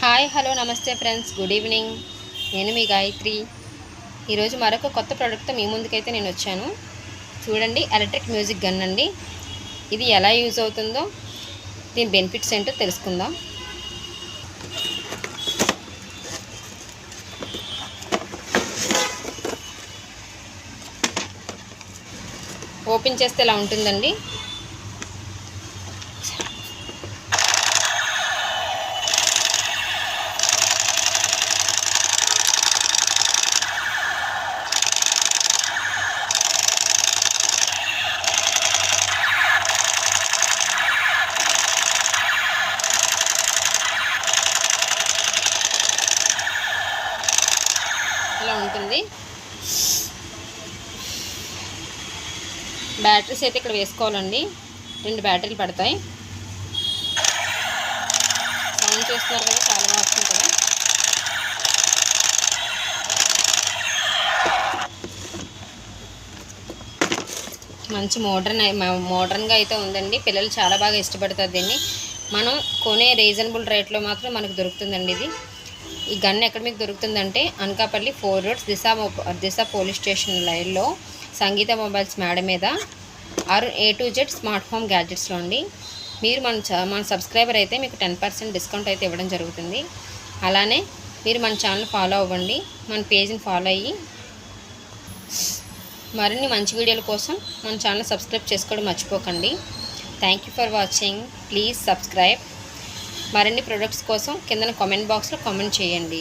Hi hello నమస్తే friends, good evening. నేను మీ గాయత్రి. ఈరోజు మరొక కొత్త ప్రోడక్ట్తో మీ ముందుకైతే నేను వచ్చాను. చూడండి, ఎలక్ట్రిక్ మ్యూజిక్ గన్ అండి. ఇది ఎలా యూజ్ అవుతుందో, దీని బెనిఫిట్స్ ఏంటో తెలుసుకుందాం. ఓపెన్ చేస్తే ఇలా ఉంటుందండి. ఇలా ఉంటుంది. బ్యాటరీస్ అయితే ఇక్కడ వేసుకోవాలండి. 2 బ్యాటరీలు పడతాయి. సౌండ్ చూస్తున్నారు కదా, చాలా బాగా వస్తుంది కదా. మంచి మోడర్న్గా అయితే ఉందండి. పిల్లలు చాలా బాగా ఇష్టపడతారు దీన్ని. మనం కొనే రీజనబుల్ రేట్లో మాత్రం మనకు దొరుకుతుందండి ఇది. ఈ గన్ ఎక్కడ మీకు దొరుకుతుందంటే Anakapalli 4 roads Disha police station లైన్లో సంగీత మొబైల్స్ మేడ మీద A to Z smart home గ్యాడ్జెట్స్లో అండి. మీరు మన సబ్స్క్రైబర్ అయితే మీకు 10% డిస్కౌంట్ అయితే ఇవ్వడం జరుగుతుంది. అలానే మీరు మన ఛానల్ ఫాలో అవ్వండి. మన పేజ్ని ఫాలో అయ్యి మరిన్ని మంచి వీడియోల కోసం మన ఛానల్ సబ్స్క్రైబ్ చేసుకోవడం మర్చిపోకండి. Thank you for watching. Please subscribe. మరిన్ని ప్రొడక్ట్స్ కోసం కింద కామెంట్ బాక్స్లో కామెంట్ చేయండి.